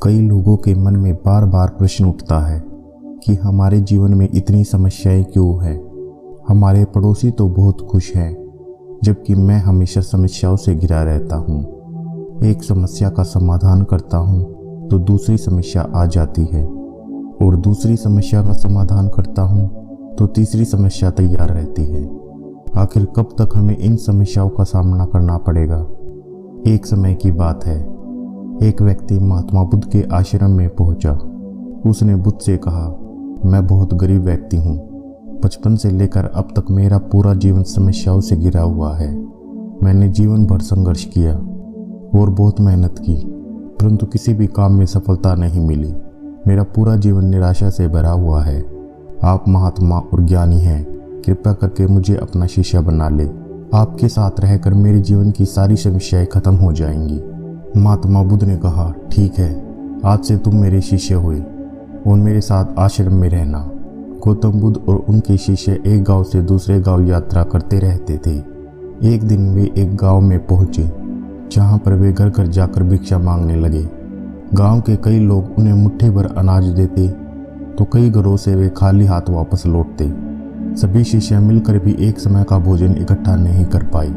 कई लोगों के मन में बार बार प्रश्न उठता है कि हमारे जीवन में इतनी समस्याएं क्यों है। हमारे पड़ोसी तो बहुत खुश हैं, जबकि मैं हमेशा समस्याओं से घिरा रहता हूँ। एक समस्या का समाधान करता हूँ तो दूसरी समस्या आ जाती है, और दूसरी समस्या का समाधान करता हूँ तो तीसरी समस्या तैयार रहती है। आखिर कब तक हमें इन समस्याओं का सामना करना पड़ेगा। एक समय की बात है, एक व्यक्ति महात्मा बुद्ध के आश्रम में पहुंचा। उसने बुद्ध से कहा, मैं बहुत गरीब व्यक्ति हूँ। बचपन से लेकर अब तक मेरा पूरा जीवन समस्याओं से घिरा हुआ है। मैंने जीवन भर संघर्ष किया और बहुत मेहनत की, परंतु किसी भी काम में सफलता नहीं मिली। मेरा पूरा जीवन निराशा से भरा हुआ है। आप महात्मा और ज्ञानी हैं, कृपया करके मुझे अपना शिष्य बना ले। आपके साथ रहकर मेरे जीवन की सारी समस्याएं खत्म हो जाएंगी। महात्मा बुद्ध ने कहा, ठीक है, आज से तुम मेरे शिष्य हुए और मेरे साथ आश्रम में रहना। गौतम बुद्ध और उनके शिष्य एक गांव से दूसरे गांव यात्रा करते रहते थे। एक दिन वे एक गांव में पहुंचे, जहां पर वे घर घर जाकर भिक्षा मांगने लगे। गांव के कई लोग उन्हें मुट्ठी भर अनाज देते तो कई घरों से वे खाली हाथ वापस लौटते। सभी शिष्य मिलकर भी एक समय का भोजन इकट्ठा नहीं कर पाए।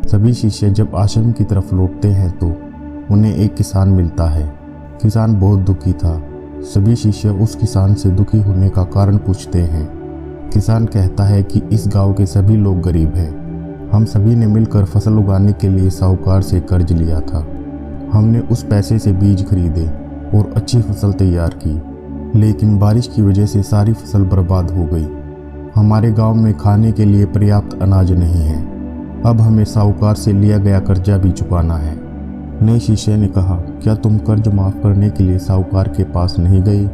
सभी शिष्य जब आश्रम की तरफ लौटते हैं तो उन्हें एक किसान मिलता है। किसान बहुत दुखी था। सभी शिष्य उस किसान से दुखी होने का कारण पूछते हैं। किसान कहता है कि इस गांव के सभी लोग गरीब हैं। हम सभी ने मिलकर फसल उगाने के लिए साहूकार से कर्ज लिया था। हमने उस पैसे से बीज खरीदे और अच्छी फसल तैयार की, लेकिन बारिश की वजह से सारी फसल बर्बाद हो गई। हमारे गांव में खाने के लिए पर्याप्त अनाज नहीं है। अब हमें साहूकार से लिया गया कर्जा भी चुकाना है। नए शिष्य ने कहा, क्या तुम कर्ज माफ करने के लिए साहूकार के पास नहीं गए?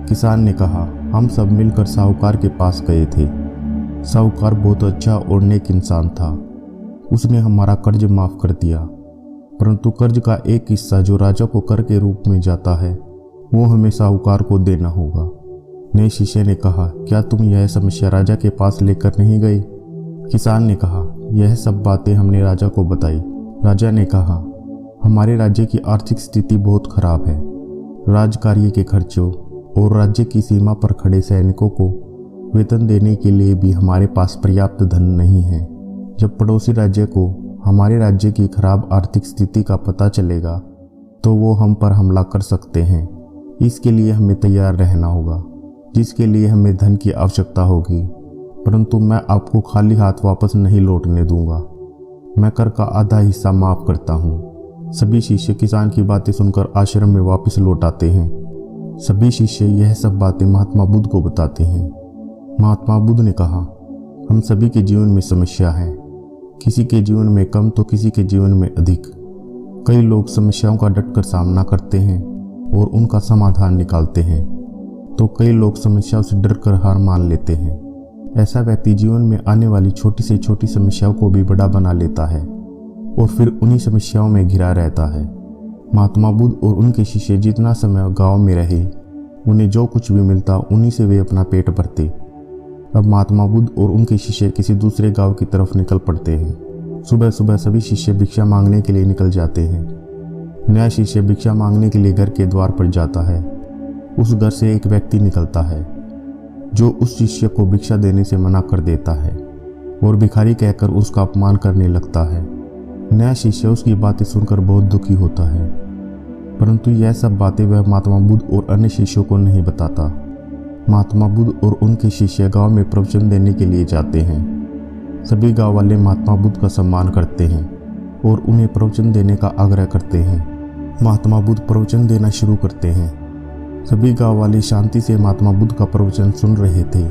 किसान ने कहा, हम सब मिलकर साहूकार के पास गए थे। साहूकार बहुत अच्छा और नेक इंसान था। उसने हमारा कर्ज माफ कर दिया, परंतु कर्ज का एक हिस्सा जो राजा को कर के रूप में जाता है, वो हमें साहूकार को देना होगा। नए शिष्य ने कहा, क्या तुम यह समस्या राजा के पास लेकर नहीं गए? किसान ने कहा, यह सब बातें हमने राजा को बताई। राजा ने कहा, हमारे राज्य की आर्थिक स्थिति बहुत खराब है। राजकार्य के खर्चों और राज्य की सीमा पर खड़े सैनिकों को वेतन देने के लिए भी हमारे पास पर्याप्त धन नहीं है। जब पड़ोसी राज्य को हमारे राज्य की खराब आर्थिक स्थिति का पता चलेगा तो वो हम पर हमला कर सकते हैं। इसके लिए हमें तैयार रहना होगा, जिसके लिए हमें धन की आवश्यकता होगी, परंतु मैं आपको खाली हाथ वापस नहीं लौटने दूंगा। मैं कर का आधा हिस्सा माफ करता हूँ। सभी शिष्य किसान की बातें सुनकर आश्रम में वापस लौट आते हैं। सभी शिष्य यह सब बातें महात्मा बुद्ध को बताते हैं। महात्मा बुद्ध ने कहा, हम सभी के जीवन में समस्या है, किसी के जीवन में कम तो किसी के जीवन में अधिक। कई लोग समस्याओं का डटकर सामना करते हैं और उनका समाधान निकालते हैं, तो कई लोग समस्याओं से डरकर हार मान लेते हैं। ऐसा व्यक्ति जीवन में आने वाली छोटी से छोटी समस्याओं को भी बड़ा बना लेता है और फिर उन्हीं समस्याओं में घिरा रहता है। महात्मा बुद्ध और उनके शिष्य जितना समय गांव में रहे, उन्हें जो कुछ भी मिलता उन्हीं से वे अपना पेट भरते। अब महात्मा बुद्ध और उनके शिष्य किसी दूसरे गांव की तरफ निकल पड़ते हैं। सुबह सुबह सभी शिष्य भिक्षा मांगने के लिए निकल जाते हैं। नया शिष्य भिक्षा मांगने के लिए घर के द्वार पर जाता है। उस घर से एक व्यक्ति निकलता है जो उस शिष्य को भिक्षा देने से मना कर देता है और भिखारी कहकर उसका अपमान करने लगता है। नया शिष्य उसकी बातें सुनकर बहुत दुखी होता है, परंतु यह सब बातें वह महात्मा बुद्ध और अन्य शिष्यों को नहीं बताता। महात्मा बुद्ध और उनके शिष्य गांव में प्रवचन देने के लिए जाते हैं। सभी गांव वाले महात्मा बुद्ध का सम्मान करते हैं और उन्हें प्रवचन देने का आग्रह करते हैं। महात्मा बुद्ध प्रवचन देना शुरू करते हैं। सभी गांव वाले शांति से महात्मा बुद्ध का प्रवचन सुन रहे थे।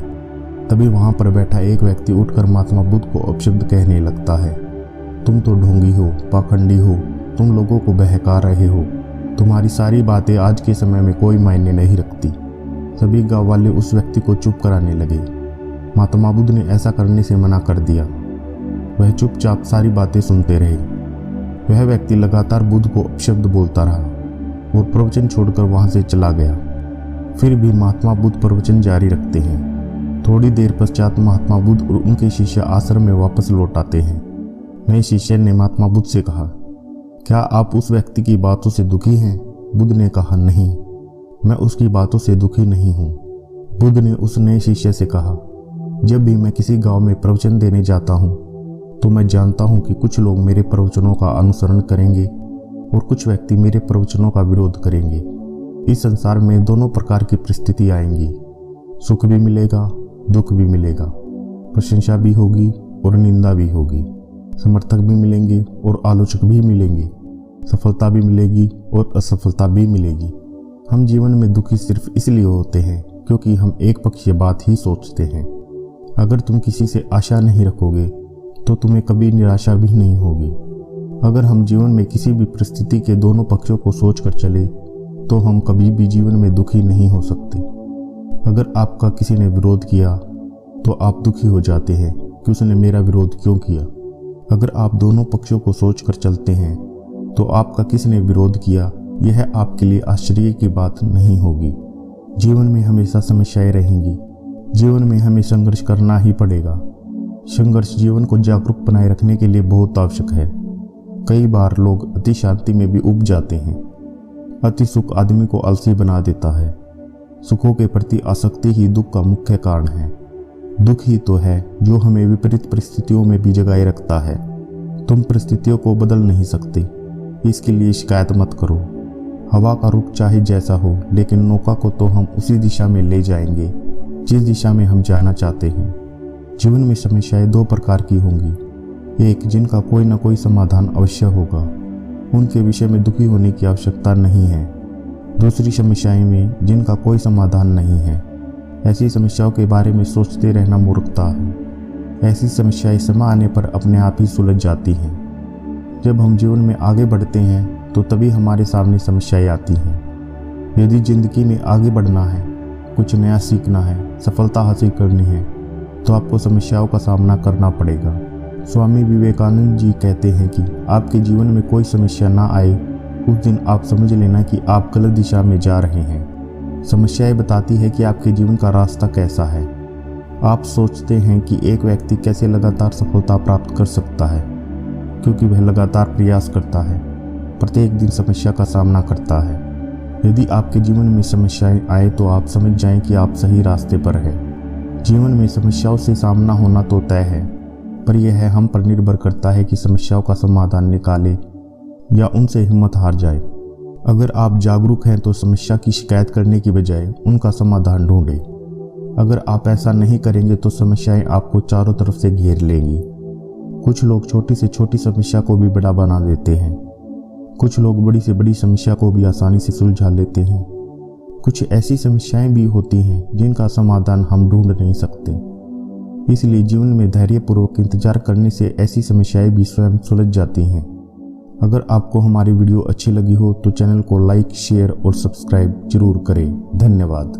तभी वहां पर बैठा एक व्यक्ति उठकर महात्मा बुद्ध को अपशब्द कहने लगता है। तुम तो ढोंगी हो, पाखंडी हो, तुम लोगों को बहका रहे हो। तुम्हारी सारी बातें आज के समय में कोई मायने नहीं रखती। सभी गांव वाले उस व्यक्ति को चुप कराने लगे। महात्मा बुद्ध ने ऐसा करने से मना कर दिया। वह चुपचाप सारी बातें सुनते रहे। वह व्यक्ति लगातार बुद्ध को अपशब्द बोलता रहा और प्रवचन छोड़कर वहां से चला गया। फिर भी महात्मा बुद्ध प्रवचन जारी रखते हैं। थोड़ी देर पश्चात महात्मा बुद्ध और उनके शिष्य आश्रम में वापस लौट आते हैं। नए शिष्य ने महात्मा बुद्ध से कहा, क्या आप उस व्यक्ति की बातों से दुखी हैं बुद्ध ने कहा, नहीं, मैं उसकी बातों से दुखी नहीं हूँ। बुद्ध ने उस नए शिष्य से कहा, जब भी मैं किसी गांव में प्रवचन देने जाता हूँ तो मैं जानता हूँ कि कुछ लोग मेरे प्रवचनों का अनुसरण करेंगे और कुछ व्यक्ति मेरे प्रवचनों का विरोध करेंगे। इस संसार में दोनों प्रकार की परिस्थिति आएंगी, सुख भी मिलेगा, दुख भी मिलेगा, प्रशंसा भी होगी और निंदा भी होगी, समर्थक भी मिलेंगे और आलोचक भी मिलेंगे, सफलता भी मिलेगी और असफलता भी मिलेगी। हम जीवन में दुखी सिर्फ इसलिए होते हैं क्योंकि हम एक पक्षीय बात ही सोचते हैं। अगर तुम किसी से आशा नहीं रखोगे तो तुम्हें कभी निराशा भी नहीं होगी। अगर हम जीवन में किसी भी परिस्थिति के दोनों पक्षों को सोचकर चले तो हम कभी भी जीवन में दुखी नहीं हो सकते। अगर आपका किसी ने विरोध किया तो आप दुखी हो जाते हैं कि उसने मेरा विरोध क्यों किया। अगर आप दोनों पक्षों को सोचकर चलते हैं तो आपका किसने विरोध किया यह आपके लिए आश्चर्य की बात नहीं होगी। जीवन में हमेशा समस्याएं रहेंगी। जीवन में हमें संघर्ष करना ही पड़ेगा। संघर्ष जीवन को जागरूक बनाए रखने के लिए बहुत आवश्यक है। कई बार लोग अति शांति में भी उब जाते हैं। अति सुख आदमी को आलसी बना देता है। सुखों के प्रति आसक्ति ही दुख का मुख्य कारण है। दुख ही तो है जो हमें विपरीत परिस्थितियों में भी जगाए रखता है। तुम परिस्थितियों को बदल नहीं सकते, इसके लिए शिकायत मत करो। हवा का रुख चाहे जैसा हो, लेकिन नौका को तो हम उसी दिशा में ले जाएंगे जिस दिशा में हम जाना चाहते हैं। जीवन में समस्याएं दो प्रकार की होंगी, एक जिनका कोई ना कोई समाधान अवश्य होगा, उनके विषय में दुखी होने की आवश्यकता नहीं है। दूसरी समस्याएं में जिनका कोई समाधान नहीं है। ऐसी समस्याओं के बारे में सोचते रहना मूर्खता है। ऐसी समस्याएं समय आने पर अपने आप ही सुलझ जाती हैं। जब हम जीवन में आगे बढ़ते हैं तो तभी हमारे सामने समस्याएं आती हैं। यदि जिंदगी में आगे बढ़ना है, कुछ नया सीखना है, सफलता हासिल करनी है तो आपको समस्याओं का सामना करना पड़ेगा। स्वामी विवेकानंद जी कहते हैं कि आपके जीवन में कोई समस्या ना आए उस दिन आप समझ लेना कि आप गलत दिशा में जा रहे हैं। समस्याएं बताती है कि आपके जीवन का रास्ता कैसा है। आप सोचते हैं कि एक व्यक्ति कैसे लगातार सफलता प्राप्त कर सकता है, क्योंकि वह लगातार प्रयास करता है, प्रत्येक दिन समस्या का सामना करता है। यदि आपके जीवन में समस्याएं आए तो आप समझ जाएं कि आप सही रास्ते पर हैं। जीवन में समस्याओं से सामना होना तो तय है, पर यह हम पर निर्भर करता है कि समस्याओं का समाधान निकाले या उनसे हिम्मत हार जाए। अगर आप जागरूक हैं तो समस्या की शिकायत करने की बजाय उनका समाधान ढूंढें। अगर आप ऐसा नहीं करेंगे तो समस्याएं आपको चारों तरफ से घेर लेंगी। कुछ लोग छोटी से छोटी समस्या को भी बड़ा बना देते हैं। कुछ लोग बड़ी से बड़ी समस्या को भी आसानी से सुलझा लेते हैं। कुछ ऐसी समस्याएं भी होती हैं जिनका समाधान हम ढूंढ नहीं सकते। इसलिए जीवन में धैर्यपूर्वक इंतजार करने से ऐसी समस्याएं भी स्वयं सुलझ जाती हैं। अगर आपको हमारी वीडियो अच्छी लगी हो तो चैनल को लाइक, शेयर और सब्सक्राइब जरूर करें। धन्यवाद।